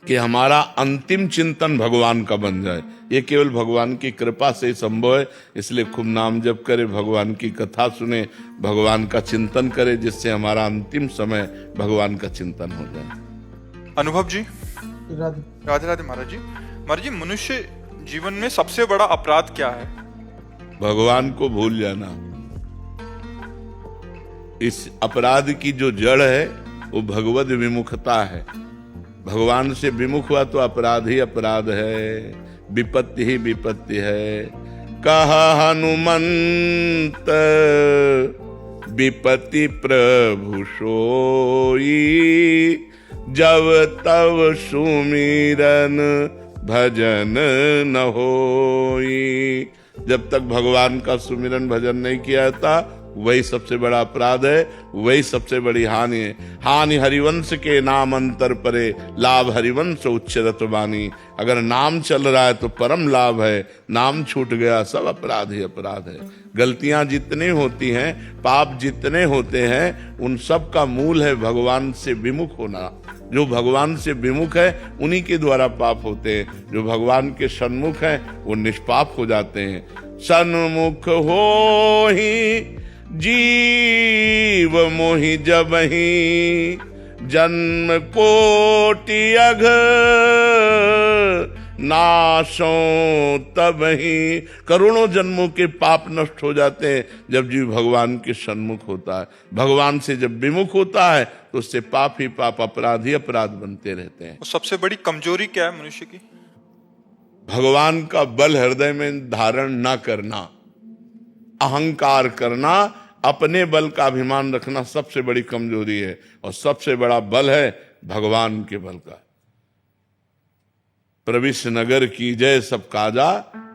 कि हमारा अंतिम चिंतन भगवान का बन जाए। ये केवल भगवान की कृपा से ही संभव है। इसलिए खूब नाम जप करे, भगवान की कथा सुने, भगवान का चिंतन करे, जिससे हमारा अंतिम समय भगवान का चिंतन हो जाए। अनुभव जी, राधे राधे महाराज जी। महाराज जी, मनुष्य जीवन में सबसे बड़ा अपराध क्या है? भगवान को भूल जाना। इस अपराध की जो जड़ है वो भगवद विमुखता है। भगवान से विमुख हुआ तो अपराध ही अपराध है, विपत्ति ही विपत्ति है। कहा हनुमंत विपत्ति प्रभु सोई, जब तब सुमिरन भजन न होई। जब तक भगवान का सुमिरन भजन नहीं किया था वही सबसे बड़ा अपराध है, वही सबसे बड़ी हानि है। हानि हरिवंश के नाम अंतर परे, लाभ हरिवंश उच्चरत वाणी। अगर नाम चल रहा है तो परम लाभ है, नाम छूट गया सब अपराध ही अपराध है। गलतियां जितनी होती हैं, पाप जितने होते हैं, उन सब का मूल है भगवान से विमुख होना। जो भगवान से विमुख है उन्हीं के द्वारा पाप होते हैं, जो भगवान के सन्मुख हैं वो निष्पाप हो जाते हैं। सन्मुख हो ही जीव मोहि जबहि, जन्म कोटि अघ नाशो तबहि। करोड़ों जन्मों के पाप नष्ट हो जाते हैं जब जीव भगवान के सन्मुख होता है। भगवान से जब विमुख होता है तो उससे पाप ही पाप, अपराध ही अपराध बनते रहते हैं। सबसे बड़ी कमजोरी क्या है मनुष्य की? भगवान का बल हृदय में धारण ना करना, अहंकार करना, अपने बल का अभिमान रखना सबसे बड़ी कमजोरी है। और सबसे बड़ा बल है भगवान के बल का। प्रविश नगर की जय सब काजा,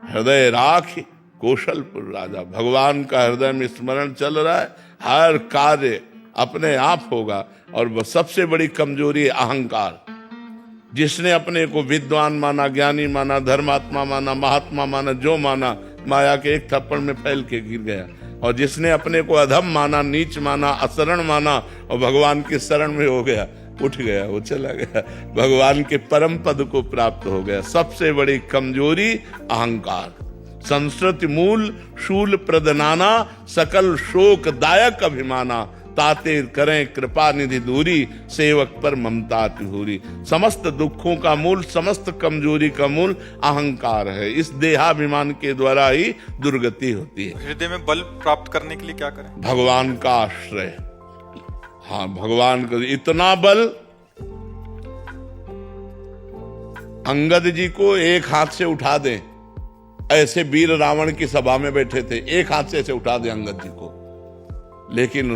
हृदय राख कौशलपुर राजा। भगवान का हृदय में स्मरण चल रहा है, हर कार्य अपने आप होगा। और वह सबसे बड़ी कमजोरी है अहंकार। जिसने अपने को विद्वान माना, ज्ञानी माना, धर्मात्मा माना, महात्मा माना, जो माना, माया के एक थप्पड़ में फैल के गिर गया। और जिसने अपने को अधम माना, नीच माना, अशरण माना और भगवान की शरण में हो गया, उठ गया, वो चला गया, भगवान के परम पद को प्राप्त हो गया। सबसे बड़ी कमजोरी अहंकार। संस्कृति मूल शूल प्रदनाना, सकल शोक दायक अभिमाना, ताते करें कृपा निधि दूरी, सेवक पर ममता तिहूरी। समस्त दुखों का मूल, समस्त कमजोरी का मूल अहंकार है। इस देहाभिमान के द्वारा ही दुर्गति होती है। हृदय में बल प्राप्त करने के लिए क्या करें? भगवान का आश्रय। हाँ, भगवान का इतना बल, अंगद जी को एक हाथ से उठा दें, ऐसे वीर रावण की सभा में बैठे थे, एक हाथ से ऐसे उठा दे अंगद जी को, लेकिन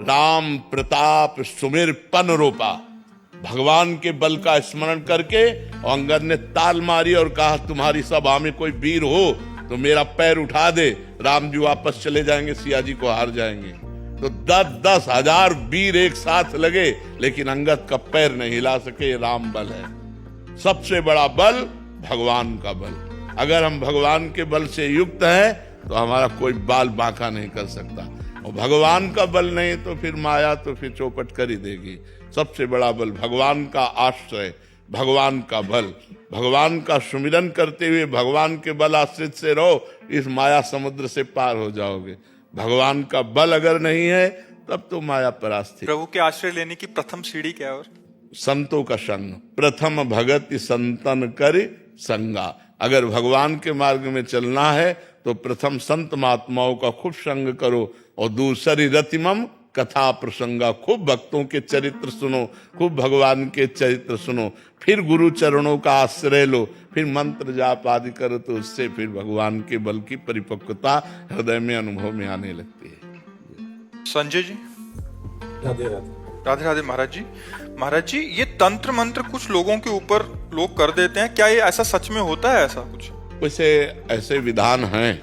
राम प्रताप सुमिर पन रोपा, भगवान के बल का स्मरण करके अंगद ने ताल मारी और कहा तुम्हारी सभा में कोई वीर हो तो मेरा पैर उठा दे, राम जी वापस चले जाएंगे, सिया जी को हार जाएंगे। तो 10-10 हजार वीर एक साथ लगे, लेकिन अंगद का पैर नहीं हिला सके। ये राम बल है। सबसे बड़ा बल भगवान का बल। अगर हम भगवान के बल से युक्त हैं तो हमारा कोई बाल बांका नहीं कर सकता। और भगवान का बल नहीं तो फिर माया तो फिर चौपट कर ही देगी। सबसे बड़ा बल भगवान का आश्रय, भगवान का बल। भगवान का सुमिरन करते हुए भगवान के बल आश्रित से रहो, इस माया समुद्र से पार हो जाओगे। भगवान का बल अगर नहीं है तब तो माया परास्थित। प्रभु के आश्रय लेने की प्रथम सीढ़ी क्या है? और संतों का संग। प्रथम भगत संतन कर संगा। अगर भगवान के मार्ग में चलना है तो प्रथम संत महात्माओं का खूब संग करो, और दूसरी रतिमम कथा प्रसंगा। खूब भक्तों के चरित्र सुनो, खूब भगवान के चरित्र सुनो, फिर गुरु चरणों का आश्रय लो, फिर मंत्र जाप आदि करो, तो उससे फिर भगवान के बल की परिपक्वता हृदय में अनुभव में आने लगती है। संजय जी। राधे राधे। राधे राधे महाराज जी। महाराज जी, ये तंत्र मंत्र कुछ लोगों के ऊपर लोग कर देते हैं, क्या ये ऐसा सच में होता है? ऐसा कुछ वैसे ऐसे विधान हैं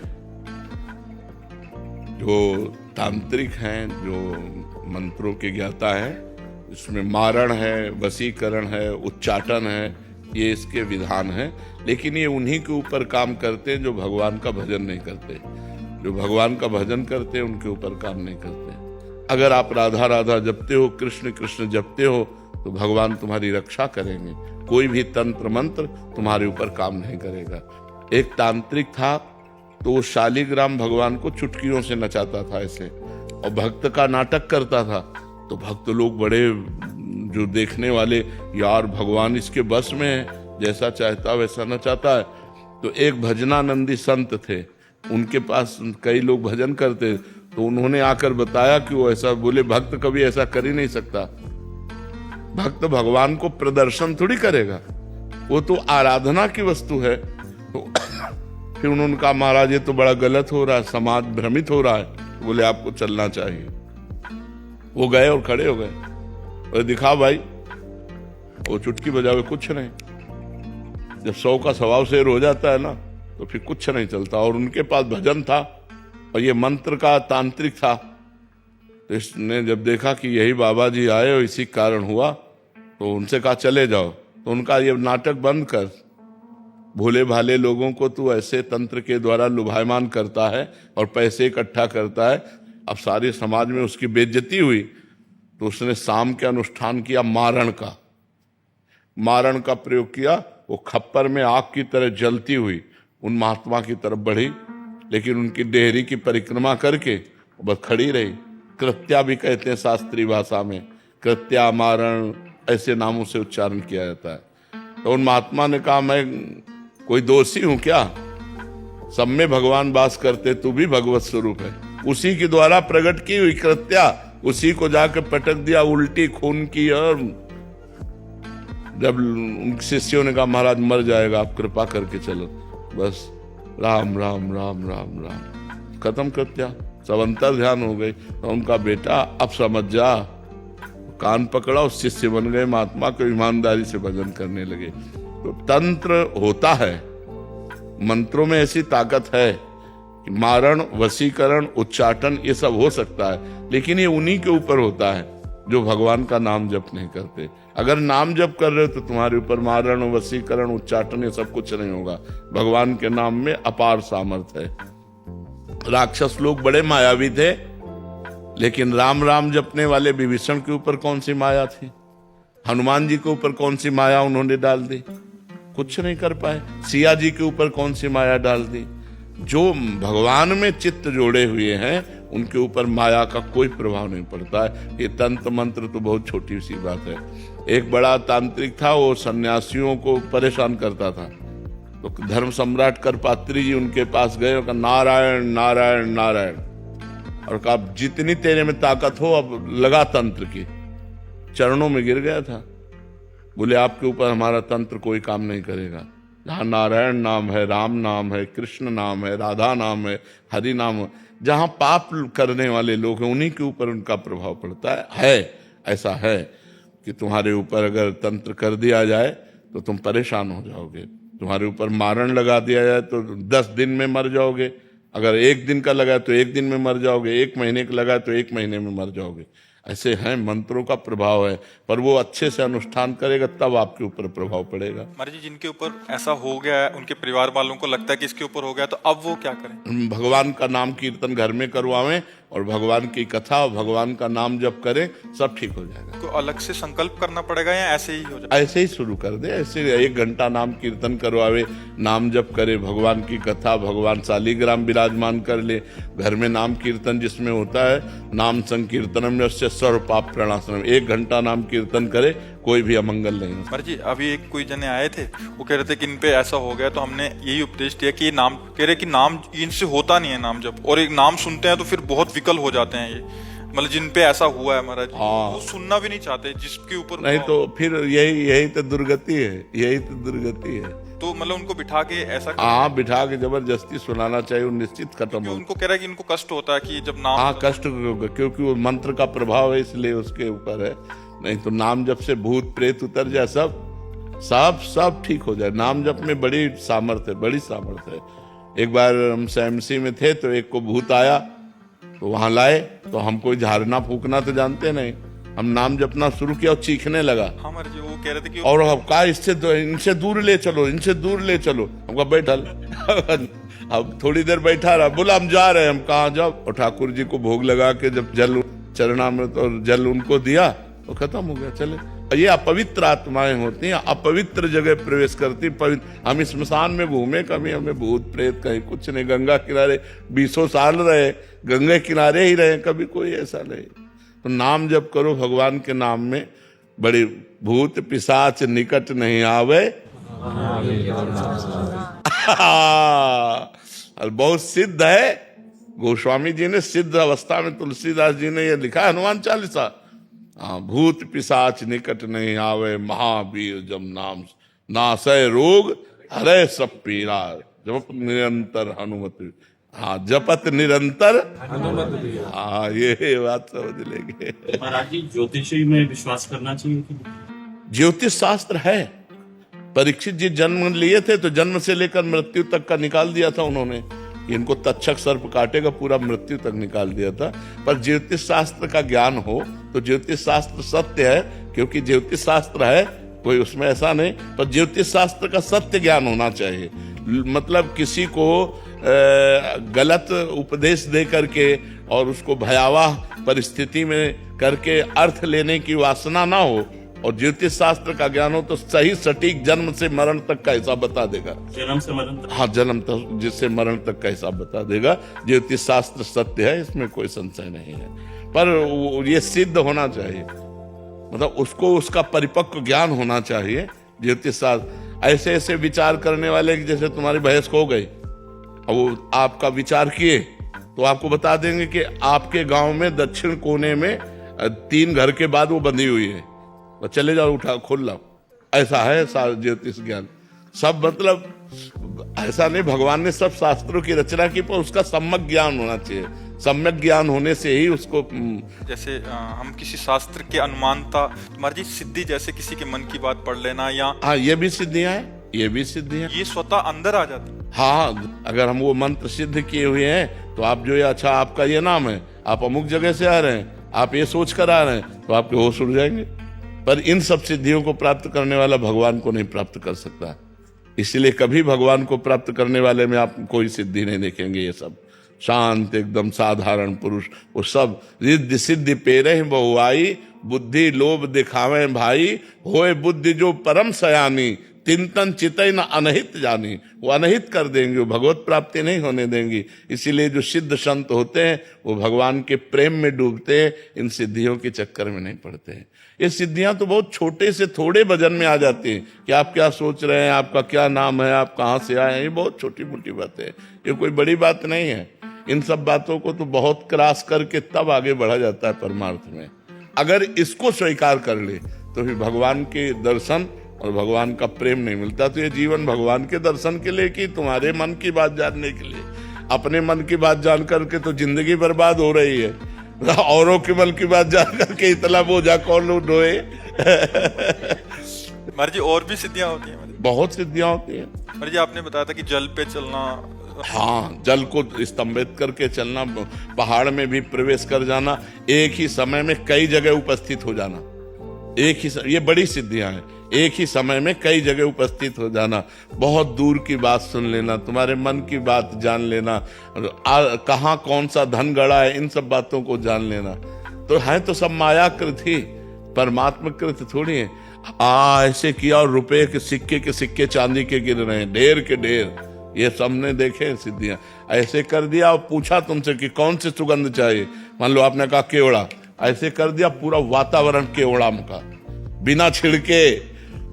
जो तांत्रिक हैं, जो मंत्रों के ज्ञाता हैं। इसमें मारण है, वशीकरण है, उच्चाटन है, ये इसके विधान हैं। लेकिन ये उन्हीं के ऊपर काम करते हैं जो भगवान का भजन नहीं करते। जो भगवान का भजन करते हैं उनके ऊपर काम नहीं करते। अगर आप राधा राधा जपते हो, कृष्ण कृष्ण जपते हो, तो भगवान तुम्हारी रक्षा करेंगे। कोई भी तंत्र मंत्र तुम्हारे ऊपर काम नहीं करेगा। एक तांत्रिक था, तो वो शालिग्राम भगवान को चुटकियों से नचाता था ऐसे, और भक्त का नाटक करता था। तो भक्त लोग बड़े, जो देखने वाले, यार भगवान इसके बस में है, जैसा चाहता वैसा नचाता है। तो एक भजनानंदी संत थे, उनके पास कई लोग भजन करते, तो उन्होंने आकर बताया कि वो ऐसा बोले, भक्त कभी ऐसा कर ही नहीं सकता। भक्त भगवान को प्रदर्शन थोड़ी करेगा, वो तो आराधना की वस्तु है। तो फिर उन्होंने कहा महाराज ये तो बड़ा गलत हो रहा है, समाज भ्रमित हो रहा है। तो बोले आपको चलना चाहिए। वो गए और खड़े हो गए और दिखा भाई, वो चुटकी बजावे कुछ नहीं। जब 100 का स्वभाव शेर हो जाता है ना, तो फिर कुछ नहीं चलता। और उनके पास भजन था और ये मंत्र का तांत्रिक था। तो इसने जब देखा कि यही बाबा जी आए और इसी कारण हुआ, तो उनसे कहा चले जाओ। तो उनका ये नाटक बंद कर, भोले भाले लोगों को तू ऐसे तंत्र के द्वारा लुभायमान करता है और पैसे इकट्ठा करता है। अब सारे समाज में उसकी बेइज्जती हुई, तो उसने शाम के अनुष्ठान किया मारण का। मारण का प्रयोग किया, वो खप्पर में आग की तरह जलती हुई उन महात्मा की तरफ बढ़ी, लेकिन उनकी डेहरी की परिक्रमा करके बस खड़ी रही। कृत्या भी कहते हैं शास्त्रीय भाषा में, कृत्या, मारण, ऐसे नामों से उच्चारण किया जाता है। तो उन महात्मा ने कहा मैं कोई दोषी हूं क्या? सब में भगवान वास करते, तू भी भगवत स्वरूप है। उसी के द्वारा प्रकट की हुई कृत्या, उसी को जाकर पटक दिया, उल्टी खून की। और जब उन शिष्यों ने कहा महाराज मर जाएगा, आप कृपा करके चलो, बस राम राम राम राम राम, खत्म कृत्या। सब अंतर ध्यान हो गई। तो उनका बेटा अब समझ जा, कान पकड़ा, उस शिष्य बन गए महात्मा को, ईमानदारी से भजन करने लगे। तो तंत्र होता है, मंत्रों में ऐसी ताकत है कि मारण, वशीकरण, उच्चाटन ये सब हो सकता है, लेकिन ये उन्हीं के ऊपर होता है जो भगवान का नाम जप नहीं करते। अगर नाम जप कर रहे हो तो तुम्हारे ऊपर मारण, वशीकरण, उच्चाटन ये सब कुछ नहीं होगा। भगवान के नाम में अपार सामर्थ्य है। राक्षस लोग बड़े मायावी थे, लेकिन राम राम जपने वाले विभीषण के ऊपर कौन सी माया थी? हनुमान जी के ऊपर कौन सी माया उन्होंने डाल दी? कुछ नहीं कर पाए। सिया जी के ऊपर कौन सी माया डाल दी? जो भगवान में चित्त जोड़े हुए हैं उनके ऊपर माया का कोई प्रभाव नहीं पड़ता है। ये तंत्र मंत्र तो बहुत छोटी सी बात है। एक बड़ा तांत्रिक था, वो सन्यासियों को परेशान करता था, तो धर्म सम्राट करपात्री जी उनके पास गए और कहा नारायण नारायण नारायण, और कहा जितनी तेरे में ताकत हो अब लगा तंत्र की। चरणों में गिर गया था। बोले आपके ऊपर हमारा तंत्र कोई काम नहीं करेगा। जहाँ नारायण नाम है, राम नाम है, कृष्ण नाम है, राधा नाम है, हरि नाम है, जहाँ पाप करने वाले लोग हैं उन्हीं के ऊपर उनका प्रभाव पड़ता है। ऐसा है कि तुम्हारे ऊपर अगर तंत्र कर दिया जाए तो तुम परेशान हो जाओगे। तुम्हारे ऊपर मारण लगा दिया जाए तो 10 दिन में मर जाओगे। अगर 1 दिन का लगा तो 1 दिन में मर जाओगे, 1 महीने का लगा तो 1 महीने में मर जाओगे। ऐसे हैं, मंत्रों का प्रभाव है, पर वो अच्छे से अनुष्ठान करेगा तब आपके ऊपर प्रभाव पड़ेगा। महाराज जी, जिनके ऊपर ऐसा हो गया है, उनके परिवार वालों को लगता है कि इसके ऊपर हो गया, तो अब वो क्या करें? भगवान का नाम कीर्तन घर में करवावें और भगवान की कथा और भगवान का नाम जप करें, सब ठीक हो जाएगा। तो अलग से संकल्प करना पड़ेगा या ऐसे ही हो जाएगा? ऐसे ही शुरू कर दे। ऐसे 1 घंटा नाम कीर्तन करवावे, नाम जप करे, भगवान की कथा, भगवान शालिग्राम विराजमान कर ले। घर में नाम कीर्तन जिसमें होता है, नाम संकीर्तनम यस्य सर्व पाप प्रणाशनम, 1 घंटा नाम कीर्तन करे, कोई भी अमंगल नहीं हो। महाराज जी, अभी एक कोई जने आए थे, वो कह रहे थे कि इन पे ऐसा हो गया, तो हमने यही उपदेश दिया कि ये नाम, कह रहे कि नाम इनसे होता नहीं है नाम जप, और एक नाम सुनते हैं तो फिर बहुत विकल हो जाते हैं ये, मतलब जिन पे ऐसा हुआ है महाराज, वो सुनना भी नहीं चाहते जिसके ऊपर नहीं, तो फिर यही तो दुर्गति है, यही तो दुर्गति है। तो मतलब उनको बिठा के ऐसा, हाँ, बिठा के जबरदस्ती सुनाना चाहिए, वो निश्चित खत्म हो। उनको कह रहा है कि इनको कष्ट होता है कि जब नाम, हाँ, कष्ट होगा क्योंकि वो मंत्र का प्रभाव है, इसलिए उसके ऊपर है। नहीं तो नाम जप से भूत प्रेत उतर जाए, सब ठीक हो जाए। नाम जप में बड़ी सामर्थ्य है। एक बार हम एमसी में थे तो एक को भूत आया, तो वहां लाए, तो हम कोई झाड़ना फूकना तो जानते नहीं, हम नाम जपना शुरू किया और चीखने लगा। हाँ महाराज जी, वो कह रहे थे कि और अब कहा इनसे दूर ले चलो, हमको बैठल अब थोड़ी देर बैठा रहा, बोला हम जा रहे हैं। हम कहाँ जाओ? और ठाकुर जी को भोग लगा के जब जल चरणामृत और जल उनको दिया तो खत्म हो गया, चले। ये अपवित्र आत्माएं होती हैं, अपवित्र जगह प्रवेश करती। हम इस स्मशान में घूमे, कभी हमें भूत प्रेत कहीं कुछ नहीं। गंगा किनारे 20 साल रहे, गंगे किनारे ही रहे, कभी कोई ऐसा नहीं। तो नाम जप करो भगवान के नाम में, बड़ी भूत पिशाच निकट नहीं आवे। बहुत सिद्ध है, गोस्वामी जी ने सिद्ध अवस्था में, तुलसीदास जी ने ये लिखा है हनुमान चालीसा। हाँ, भूत पिशाच निकट नहीं आवे, महावीर जब नाम नासय रोग, हरे सब पीरा, जप निरंतर हनुमत। हाँ, जपत निरंतर हनुमत। हाँ, ये बात समझ लेंगे। महाराज जी, ज्योतिषी में विश्वास करना चाहिए कि? ज्योतिष शास्त्र है। परीक्षित जी जन्म लिए थे तो जन्म से लेकर मृत्यु तक का निकाल दिया था उन्होंने। इनको तक्षक सर्प काटेगा, पूरा मृत्यु तक निकाल दिया था। पर ज्योतिष शास्त्र का ज्ञान हो तो ज्योतिष शास्त्र सत्य है, क्योंकि ज्योतिष शास्त्र है, कोई उसमें ऐसा नहीं। पर ज्योतिष शास्त्र का सत्य ज्ञान होना चाहिए। मतलब किसी को गलत उपदेश दे करके और उसको भयावह परिस्थिति में करके अर्थ लेने की वासना ना हो, और ज्योतिष शास्त्र का ज्ञान हो तो सही सटीक जन्म से मरण तक का हिसाब बता देगा। जन्म से मरण तक? हाँ, जन्म तक जिससे मरण तक का हिसाब बता देगा। ज्योतिष शास्त्र सत्य है, इसमें कोई संशय नहीं है। पर ये सिद्ध होना चाहिए, मतलब उसको उसका परिपक्व ज्ञान होना चाहिए। ज्योतिष शास्त्र ऐसे ऐसे विचार करने वाले कि जैसे तुम्हारी भैंस खो गई, अब वो आपका विचार किए तो आपको बता देंगे कि आपके गांव में दक्षिण कोने में 3 घर के बाद वो बंधी हुई है, तो चले जाओ, उठा खोल लाओ। ऐसा है ज्योतिष ज्ञान। सब मतलब ऐसा नहीं, भगवान ने सब शास्त्रों की रचना की, पर उसका सम्यक ज्ञान होना चाहिए। सम्यक ज्ञान होने से ही उसको जैसे हम किसी शास्त्र के अनुमानता, महाराज जी सिद्धि जैसे किसी के मन की बात पढ़ लेना या हाँ, ये भी सिद्धियां हैं, ये भी सिद्धियां। ये स्वतः अंदर आ जाती। हाँ, अगर हम वो मंत्र सिद्ध किए हुए हैं तो आप जो ये, अच्छा आपका ये नाम है, आप अमुक जगह से आ रहे हैं, आप ये सोच कर आ रहे हैं, तो आपके होश उड़ जाएंगे। पर इन सब सिद्धियों को प्राप्त करने वाला भगवान को नहीं प्राप्त कर सकता। इसलिए कभी भगवान को प्राप्त करने वाले में आप कोई सिद्धि नहीं देखेंगे। ये सब शांत एकदम साधारण पुरुष, वो सब रिद्धि सिद्धि पेरे बहुआई, बुद्धि लोभ दिखावे भाई, होए बुद्धि जो परम सयानी, चिंतन चितई न अनहित जानी। वो अनहित कर देंगे, वो भगवत प्राप्ति नहीं होने देंगी। इसीलिए जो सिद्ध संत होते हैं वो भगवान के प्रेम में डूबते हैं, इन सिद्धियों के चक्कर में नहीं पड़ते हैं। ये सिद्धियां तो बहुत छोटे से थोड़े वजन में आ जाती हैं कि आप क्या सोच रहे हैं, आपका क्या नाम है, आप कहाँ से आए हैं, ये बहुत छोटी मोटी बातें हैं, ये कोई बड़ी बात नहीं है। इन सब बातों को तो बहुत क्रॉस करके तब आगे बढ़ा जाता है परमार्थ में। अगर इसको स्वीकार कर ले तो फिर भगवान के दर्शन और भगवान का प्रेम नहीं मिलता। तो ये जीवन भगवान के दर्शन के लिए कि तुम्हारे मन की बात जानने के लिए? अपने मन की बात जान करके तो जिंदगी बर्बाद हो रही है, औरों के मन की बात जान करके इतना बोझा कौन ढोए। महाराज जी और भी सिद्धियां होती हैं? बहुत सिद्धियां होती हैं। महाराज जी आपने बताया था कि जल पे चलना, हाँ, जल को स्तंभित करके चलना, पहाड़ में भी प्रवेश कर जाना, एक ही समय में कई जगह उपस्थित हो जाना, एक ही ये बड़ी सिद्धियां हैं। एक ही समय में कई जगह उपस्थित हो जाना, बहुत दूर की बात सुन लेना, तुम्हारे मन की बात जान लेना, कहाँ कौन सा धन गड़ा है, इन सब बातों को जान लेना। तो है तो सब मायाकृत ही, परमात्मा कृत थोड़ी है। ऐसे किया और रुपए के सिक्के चांदी के गिर रहे हैं, ढेर के ढेर, ये सबने देखे सिद्धियां। ऐसे कर दिया और पूछा तुमसे कि कौन सी सुगंध चाहिए, मान लो आपने कहा केवड़ा, ऐसे कर दिया पूरा वातावरण केवड़ा का, बिना छिड़के।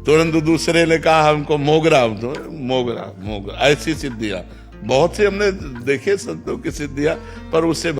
तुरंत दूसरे ने कहा हमको मोगरा, तो मोगरा। ऐसी सिद्धियां बहुत सी हमने देखे संतों की सिद्धियां, पर उससे